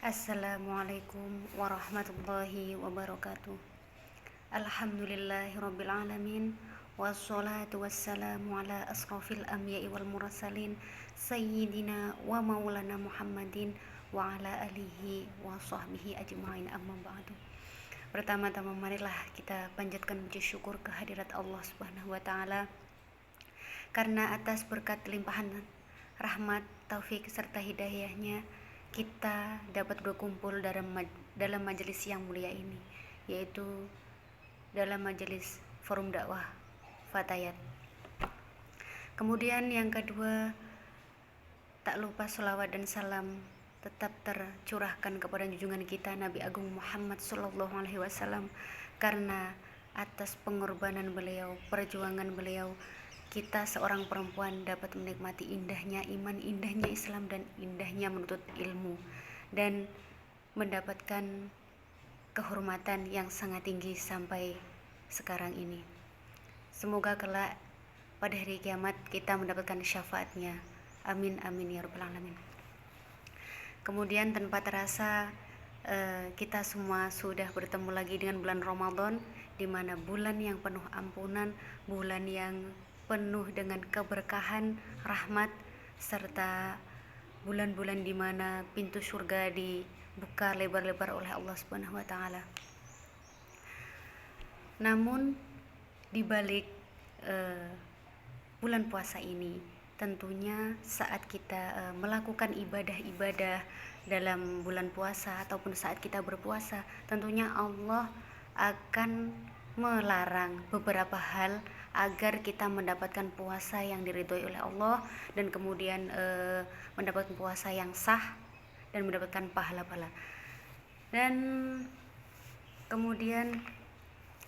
Assalamualaikum warahmatullahi wabarakatuh. Alhamdulillahirabbil alamin wassalatu wassalamu ala asrofil anbiya'i wal mursalin sayyidina wa maulana Muhammadin wa ala alihi wa sahbihi ajma'in, amma ba'du. Pertama-tama marilah kita panjatkan puji syukur kehadirat Allah Subhanahu wa taala karena atas berkat limpahan rahmat, taufik serta hidayahnya kita dapat berkumpul dalam majelis yang mulia ini, yaitu dalam majelis forum dakwah Fatayat. Kemudian yang kedua, tak lupa selawat dan salam tetap tercurahkan kepada junjungan kita Nabi Agung Muhammad Sallallahu Alaihi Wasallam, karena atas pengorbanan beliau, perjuangan beliau, kita seorang perempuan dapat menikmati indahnya iman, indahnya Islam, dan indahnya menuntut ilmu, dan mendapatkan kehormatan yang sangat tinggi sampai sekarang ini. Semoga kelak pada hari kiamat kita mendapatkan syafaatnya. Amin amin ya rabbal alamin. Kemudian tanpa terasa kita semua sudah bertemu lagi dengan bulan Ramadan, di mana bulan yang penuh ampunan, bulan yang penuh dengan keberkahan, rahmat, serta bulan-bulan di mana pintu surga dibuka lebar-lebar oleh Allah Subhanahu wa taala. Namun di balik bulan puasa ini, tentunya saat kita melakukan ibadah-ibadah dalam bulan puasa ataupun saat kita berpuasa, tentunya Allah akan melarang beberapa hal agar kita mendapatkan puasa yang diridhoi oleh Allah, dan kemudian mendapatkan puasa yang sah dan mendapatkan pahala-pahala. Dan kemudian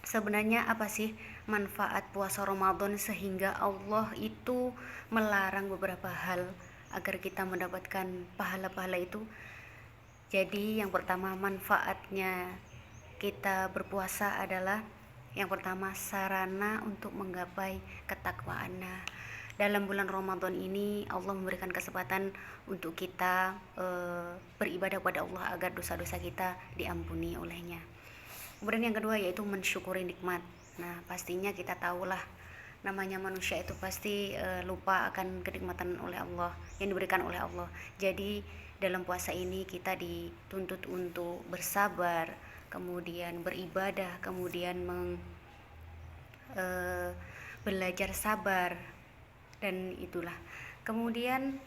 sebenarnya apa sih manfaat puasa Ramadan sehingga Allah itu melarang beberapa hal agar kita mendapatkan pahala-pahala itu? Jadi yang pertama, manfaatnya kita berpuasa adalah yang pertama, sarana untuk menggapai ketakwaan. Nah, dalam bulan Ramadan ini Allah memberikan kesempatan untuk kita beribadah kepada Allah agar dosa-dosa kita diampuni olehnya. Kemudian yang kedua yaitu mensyukuri nikmat. Nah, pastinya kita tahulah namanya manusia itu pasti lupa akan kenikmatan oleh Allah yang diberikan oleh Allah. Jadi dalam puasa ini kita dituntut untuk bersabar, kemudian beribadah, kemudian belajar sabar, dan itulah. Kemudian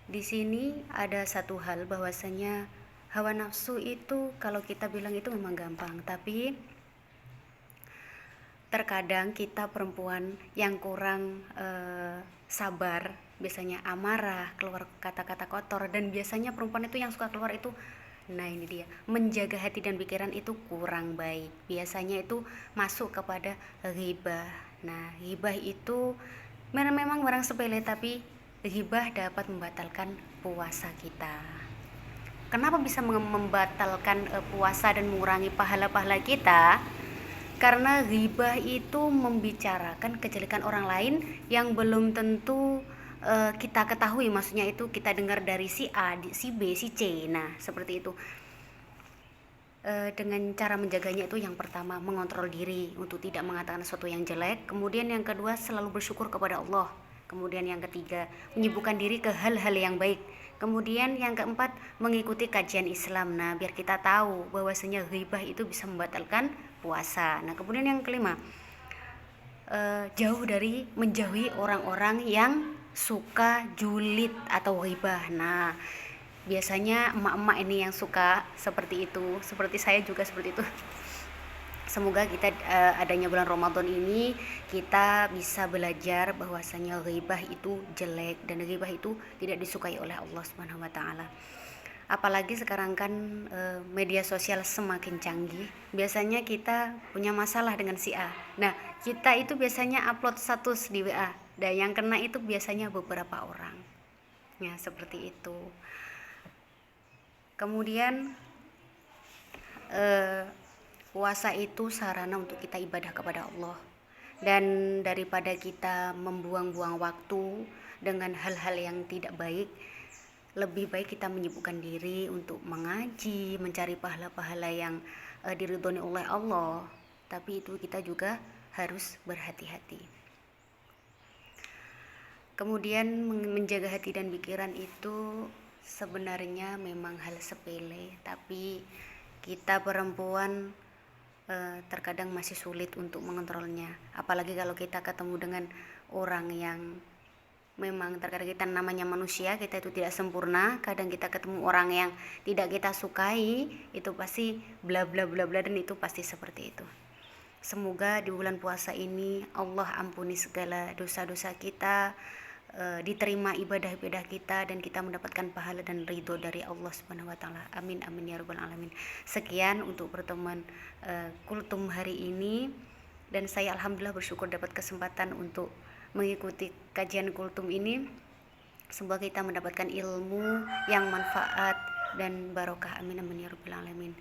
di sini ada satu hal, bahwasanya hawa nafsu itu kalau kita bilang itu memang gampang, tapi terkadang kita perempuan yang kurang sabar, biasanya amarah, keluar kata-kata kotor, dan biasanya perempuan itu yang suka keluar itu, nah ini dia, menjaga hati dan pikiran itu kurang baik. Biasanya itu masuk kepada ghibah. Nah, ghibah itu memang barang sepele, tapi ghibah dapat membatalkan puasa kita. Kenapa bisa membatalkan puasa dan mengurangi pahala-pahala kita? Karena ghibah itu membicarakan kejelekan orang lain yang belum tentu kita ketahui, maksudnya itu kita dengar dari si A, si B, si C. Nah, seperti itu. Dengan cara menjaganya itu yang pertama, mengontrol diri untuk tidak mengatakan sesuatu yang jelek. Kemudian yang kedua, selalu bersyukur kepada Allah. Kemudian yang ketiga, menyibukkan diri ke hal-hal yang baik. Kemudian yang keempat, mengikuti kajian Islam. Nah, biar kita tahu bahwasanya ghibah itu bisa membatalkan puasa. Nah, kemudian yang kelima, menjauhi orang-orang yang suka julid atau ghibah. Nah, biasanya emak-emak ini yang suka seperti itu, seperti saya juga seperti itu. Semoga kita adanya bulan Ramadan ini kita bisa belajar bahwasanya ghibah itu jelek dan ghibah itu tidak disukai oleh Allah Subhanahu wa taala. Apalagi sekarang kan media sosial semakin canggih. Biasanya kita punya masalah dengan si A. Nah, kita itu biasanya upload status di WA. Dan yang kena itu biasanya beberapa orang. Ya, seperti itu. Kemudian puasa itu sarana untuk kita ibadah kepada Allah. Dan daripada kita membuang-buang waktu dengan hal-hal yang tidak baik, lebih baik kita menyibukkan diri untuk mengaji, mencari pahala-pahala yang diridhoni oleh Allah. Tapi itu kita juga harus berhati-hati. Kemudian menjaga hati dan pikiran itu sebenarnya memang hal sepele, tapi kita perempuan terkadang masih sulit untuk mengontrolnya. Apalagi kalau kita ketemu dengan orang yang memang terkadang kita namanya manusia, kita itu tidak sempurna. Kadang kita ketemu orang yang tidak kita sukai, itu pasti bla bla bla bla, dan itu pasti seperti itu. Semoga di bulan puasa ini Allah ampuni segala dosa-dosa kita, diterima ibadah-ibadah kita, dan kita mendapatkan pahala dan ridho dari Allah Subhanahu wa taala. Amin amin ya rabbal alamin. Sekian untuk pertemuan kultum hari ini, dan saya alhamdulillah bersyukur dapat kesempatan untuk mengikuti kajian kultum ini. Semoga kita mendapatkan ilmu yang manfaat dan barokah. Amin amin ya rabbal alamin.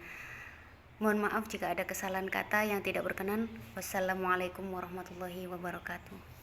Mohon maaf jika ada kesalahan kata yang tidak berkenan. Wassalamualaikum warahmatullahi wabarakatuh.